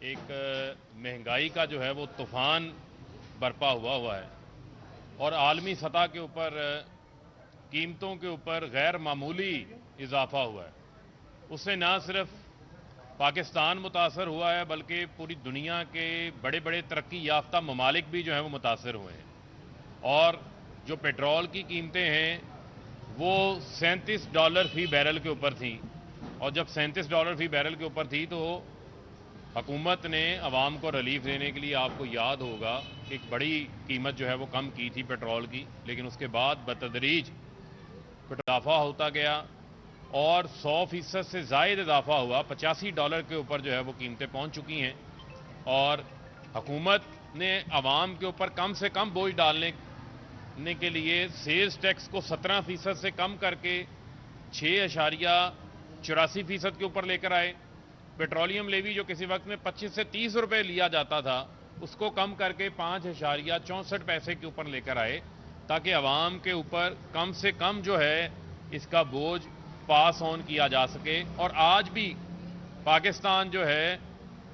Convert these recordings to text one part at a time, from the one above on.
ایک महंगाई का जो है वो तूफान बरपा हुआ है और आलमी सतह के ऊपर कीमतों के ऊपर गैर मामूली इजाफा हुआ है। उससे ना सिर्फ पाकिस्तान मुतासर हुआ है बल्कि पूरी दुनिया के बड़े बड़े तरक्की याफ्ता ममालिक भी जो हैं वो मुतासर हुए हैं। और जो पेट्रोल की कीमतें हैं वो $37 फी बैरल के ऊपर थी, और जब $37 फी बैरल के ऊपर थी तो हुकूमत ने आवाम को रिलीफ देने के लिए, आपको याद होगा, एक बड़ी कीमत जो है वो कम की थी पेट्रोल की, लेकिन उसके बाद बतदरीज इजाफा होता गया और 100% से ज़ायद इजाफा हुआ। $85 के ऊपर जो है वो कीमतें पहुंच चुकी हैं और हुकूमत ने आवाम के ऊपर कम से कम बोझ डालने के लिए सेल्स टैक्स को 17% से कम करके 6.84% के ऊपर लेकर आए। पेट्रोलियम लेवी जो किसी वक्त में 25 से 30 रुपए लिया जाता था उसको कम करके 5.64 के ऊपर लेकर आए, ताकि आवाम के ऊपर कम से कम जो है इसका बोझ पास ऑन किया जा सके। और आज भी पाकिस्तान जो है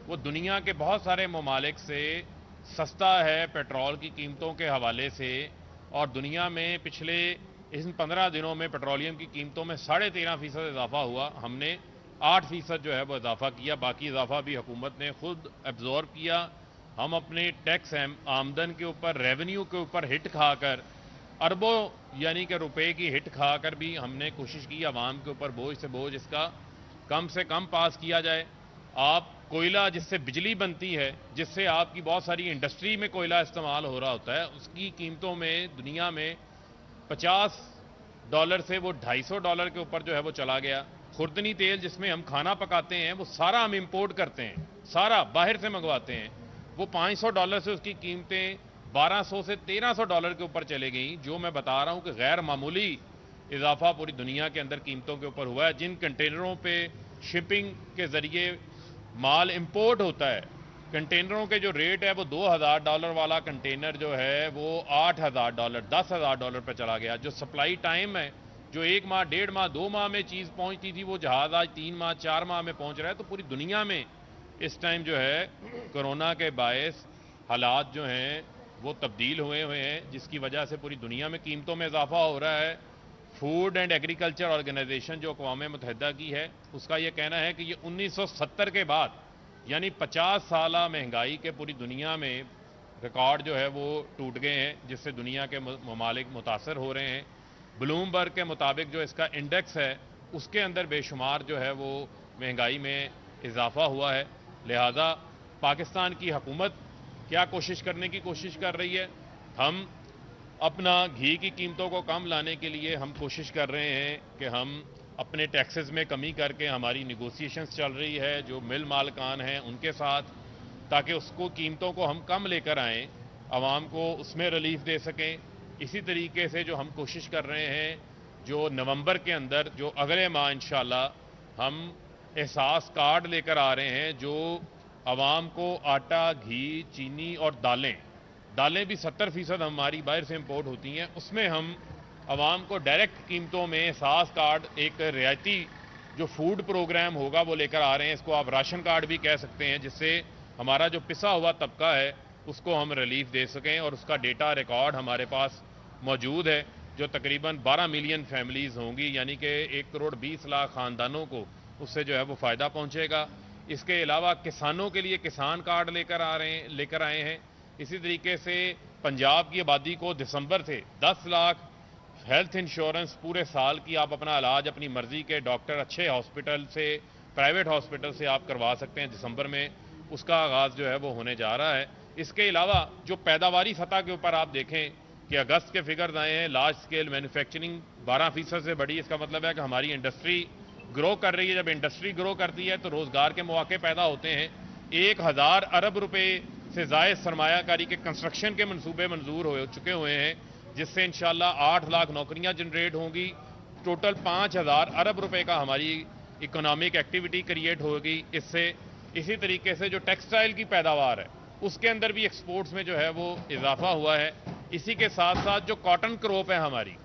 वो दुनिया के बहुत सारे ममालिक से सस्ता है पेट्रोल की कीमतों के हवाले से, और दुनिया में पिछले इन 15 दिनों में पेट्रोलियम की कीमतों में 13.5% इजाफा हुआ। हमने 8% जो है वो इजाफा किया, बाकी इजाफा भी हुकूमत ने खुद एब्जॉर्ब किया। हम अपने टैक्स आमदन के ऊपर, रेवेन्यू के ऊपर हिट खाकर, अरबों यानी कि रुपए की हिट खाकर भी हमने कोशिश की आवाम के ऊपर बोझ से बोझ इसका कम से कम पास किया जाए। आप कोयला जिससे बिजली बनती है, जिससे आपकी बहुत सारी इंडस्ट्री में कोयला इस्तेमाल हो रहा होता है, उसकी कीमतों में दुनिया में $50 से वो $250 के ऊपर जो है वो चला गया। खुर्दनी तेल जिसमें हम खाना पकाते हैं वो सारा हम इंपोर्ट करते हैं, सारा बाहर से मंगवाते हैं, वो $500 से उसकी कीमतें $1200 से $1300 के ऊपर चले गई। जो मैं बता रहा हूं कि गैर मामूली इजाफा पूरी दुनिया के अंदर कीमतों के ऊपर हुआ है। जिन कंटेनरों पे शिपिंग के जरिए माल इंपोर्ट होता है, कंटेनरों के जो रेट है वो $2000 वाला कंटेनर जो है वो $8000, $10,000 पर चला गया। जो सप्लाई टाइम है, जो 1 माह, 1.5 माह, 2 माह में चीज पहुंचती थी, वो जहाज आज 3 माह, 4 माह में पहुंच रहा है। तो पूरी दुनिया में इस टाइम जो है कोरोना के बायस हालात जो हैं वो तब्दील हुए हैं, जिसकी वजह से पूरी दुनिया में कीमतों में इजाफा हो रहा है। फूड एंड एग्रीकल्चर ऑर्गेनाइजेशन जो अक़वाम मुत्तहिदा की है, उसका यह कहना है कि ये 1970 के बाद यानी 50 साल महंगाई के पूरी दुनिया में रिकॉर्ड जो है वो टूट गए हैं, जिससे दुनिया के ममालिक मुतासर हो रहे हैं। ब्लूमबर्ग के मुताबिक जो इसका इंडेक्स है उसके अंदर बेशुमार जो है वो महंगाई में इजाफा हुआ है। लिहाजा पाकिस्तान की हुकूमत क्या कोशिश करने की कोशिश कर रही है? हम अपना घी की कीमतों को कम लाने के लिए हम कोशिश कर रहे हैं कि हम अपने टैक्सेस में कमी करके, हमारी निगोसिएशंस चल रही है जो मिल मालकान हैं उनके साथ, ताकि उसको कीमतों को हम कम लेकर आएँ, आवाम को उसमें रिलीफ दे सकें। इसी तरीके से जो हम कोशिश कर रहे हैं, जो नवंबर के अंदर, जो अगले माह इंशाल्लाह हम एहसास कार्ड लेकर आ रहे हैं, जो आवाम को आटा, घी, चीनी और दालें भी 70% हमारी बाहर से इंपोर्ट होती हैं, उसमें हम आवाम को डायरेक्ट कीमतों में एहसास कार्ड, एक रियायती जो फूड प्रोग्राम होगा वो लेकर आ रहे हैं। इसको आप राशन कार्ड भी कह सकते हैं, जिससे हमारा जो पिसा हुआ तबका है उसको हम रिलीफ दे सकें। और उसका डेटा रिकॉर्ड हमारे पास मौजूद है, जो तकरीबन 12 मिलियन फैमिलीज होंगी, यानी कि 1,20,00,000 खानदानों को उससे जो है वो फ़ायदा पहुंचेगा। इसके अलावा किसानों के लिए किसान कार्ड लेकर आए हैं। इसी तरीके से पंजाब की आबादी को दिसंबर से 10 लाख हेल्थ इंश्योरेंस पूरे साल की आप अपना इलाज अपनी मर्जी के डॉक्टर अच्छे हॉस्पिटल से, प्राइवेट हॉस्पिटल से आप करवा सकते हैं। दिसंबर में उसका आगाज़ जो है वो होने जा रहा है। इसके अलावा जो पैदावारी सतह के ऊपर आप देखें कि अगस्त के फिगर्स आए हैं, लार्ज स्केल मैन्युफैक्चरिंग 12% से बढ़ी। इसका मतलब है कि हमारी इंडस्ट्री ग्रो कर रही है। जब इंडस्ट्री ग्रो करती है तो रोजगार के मौके पैदा होते हैं। 1000 अरब रुपए से ज़ायद सरमायाकारी के कंस्ट्रक्शन के मंसूबे मंजूर हो चुके हुए हैं, जिससे इंशाल्लाह 8 लाख नौकरियां जनरेट होंगी। टोटल 5000 अरब रुपए का हमारी इकोनॉमिक एक्टिविटी क्रिएट होगी इससे। इसी तरीके से जो टेक्सटाइल की पैदावार है उसके अंदर भी एक्सपोर्ट्स में जो है वो इजाफा हुआ है। इसी के साथ साथ जो कॉटन क्रॉप है हमारी,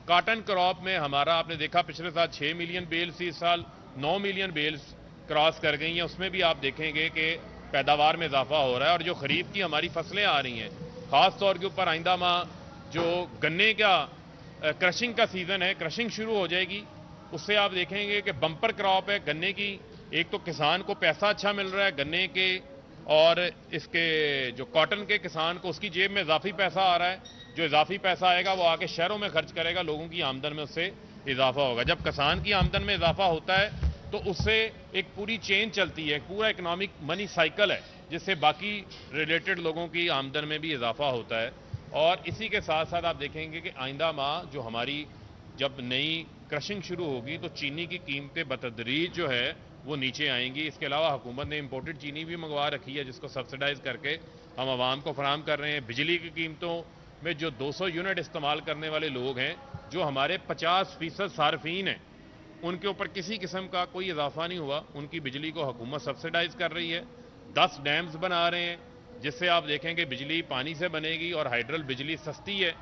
कॉटन क्रॉप में हमारा आपने देखा पिछले साल 6 मिलियन बेल्स थी, इस साल 9 मिलियन बेल्स क्रॉस कर गई हैं। उसमें भी आप देखेंगे कि پیداوار میں اضافہ ہو رہا ہے، اور جو خریف کی ہماری فصلیں آ رہی ہیں خاص طور کے اوپر آئندہ ماہ جو گنے کا کرشنگ کا سیزن ہے، کرشنگ شروع ہو جائے گی، اس سے آپ دیکھیں گے کہ بمپر کراپ ہے گنے کی. ایک تو کسان کو پیسہ اچھا مل رہا ہے گنے کے، اور اس کے جو کاٹن کے کسان کو اس کی جیب میں اضافی پیسہ آ رہا ہے. جو اضافی پیسہ آئے گا وہ آ کے شہروں میں خرچ کرے گا، لوگوں کی آمدن میں اس سے اضافہ ہوگا. جب کسان کی آمدن میں اضافہ ہوتا ہے تو اس سے ایک پوری چین چلتی ہے، پورا اکنامک منی سائیکل ہے، جس سے باقی ریلیٹڈ لوگوں کی آمدن میں بھی اضافہ ہوتا ہے. اور اسی کے ساتھ ساتھ آپ دیکھیں گے کہ آئندہ ماہ جو ہماری جب نئی کرشنگ شروع ہوگی تو چینی کی قیمتیں بتدریج جو ہے وہ نیچے آئیں گی. اس کے علاوہ حکومت نے امپورٹڈ چینی بھی منگوا رکھی ہے، جس کو سبسڈائز کر کے ہم عوام کو فراہم کر رہے ہیں. بجلی کی قیمتوں میں جو 200 یونٹ استعمال کرنے والے لوگ ہیں، جو ہمارے 50% صارفین ہیں، ان کے اوپر کسی قسم کا کوئی اضافہ نہیں ہوا. ان کی بجلی کو حکومت سبسڈائز کر رہی ہے. 10 ڈیمز بنا رہے ہیں، جس سے آپ دیکھیں کہ بجلی پانی سے بنے گی اور ہائیڈرل بجلی سستی ہے،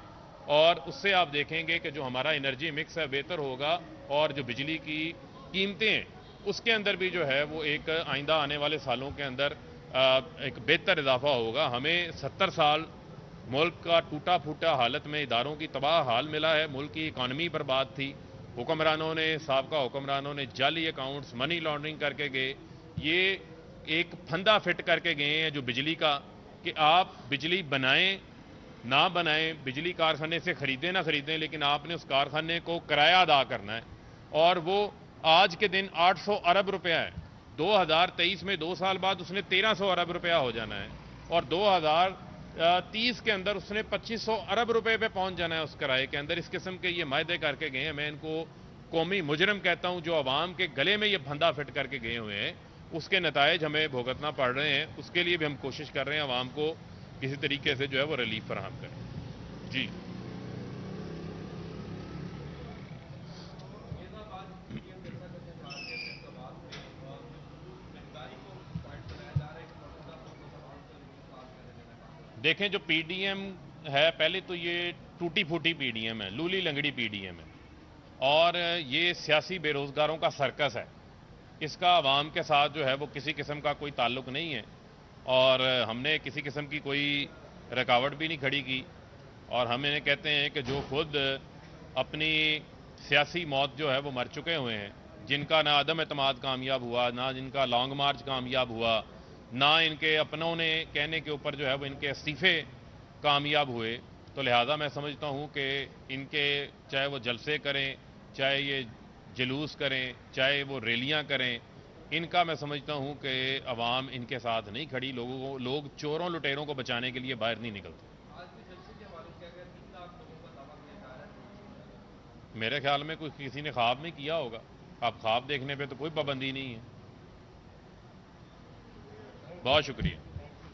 اور اس سے آپ دیکھیں گے کہ جو ہمارا انرجی مکس ہے بہتر ہوگا، اور جو بجلی کی قیمتیں ہیں اس کے اندر بھی جو ہے وہ ایک آئندہ آنے والے سالوں کے اندر ایک بہتر اضافہ ہوگا. ہمیں 70 سال ملک کا ٹوٹا پھوٹا حالت میں اداروں کی تباہ حال ملا ہے، ملک کی اکانومی برباد تھی. حکمرانوں نے، سابقہ حکمرانوں نے جعلی اکاؤنٹس، منی لانڈرنگ کر کے گئے. یہ ایک پھندا فٹ کر کے گئے ہیں جو بجلی کا، کہ آپ بجلی بنائیں نہ بنائیں، بجلی کارخانے سے خریدیں نہ خریدیں، لیکن آپ نے اس کارخانے کو کرایہ ادا کرنا ہے. اور وہ آج کے دن 800 ارب روپیہ ہے. 2023 میں 2 سال بعد اس نے 1300 ارب روپیہ ہو جانا ہے، اور 2030 کے اندر اس نے 2500 ارب روپے پہ پہنچ جانا ہے اس کرائے کے اندر. اس قسم کے یہ معاہدے کر کے گئے ہیں. میں ان کو قومی مجرم کہتا ہوں، جو عوام کے گلے میں یہ پھندا فٹ کر کے گئے ہوئے ہیں. اس کے نتائج ہمیں بھگتنا پڑ رہے ہیں. اس کے لیے بھی ہم کوشش کر رہے ہیں عوام کو کسی طریقے سے جو ہے وہ ریلیف فراہم کریں. جی دیکھیں، جو پی ڈی ایم ہے، پہلے تو یہ ٹوٹی پھوٹی پی ڈی ایم ہے، لولی لنگڑی پی ڈی ایم ہے، اور یہ سیاسی بے روزگاروں کا سرکس ہے. اس کا عوام کے ساتھ جو ہے وہ کسی قسم کا کوئی تعلق نہیں ہے، اور ہم نے کسی قسم کی کوئی رکاوٹ بھی نہیں کھڑی کی. اور ہم انہیں کہتے ہیں کہ جو خود اپنی سیاسی موت جو ہے وہ مر چکے ہوئے ہیں، جن کا نہ عدم اعتماد کامیاب ہوا، نہ جن کا لانگ مارچ کامیاب ہوا، نہ ان کے اپنوں نے کہنے کے اوپر جو ہے وہ ان کے استعفے کامیاب ہوئے، تو لہٰذا میں سمجھتا ہوں کہ ان کے چاہے وہ جلسے کریں، چاہے یہ جلوس کریں، چاہے وہ ریلیاں کریں، ان کا میں سمجھتا ہوں کہ عوام ان کے ساتھ نہیں کھڑی. لوگ چوروں لٹیروں کو بچانے کے لیے باہر نہیں نکلتے. میرے خیال میں کوئی کسی نے خواب میں کیا ہوگا. اب خواب دیکھنے پہ تو کوئی پابندی نہیں ہے. بہت شکریہ.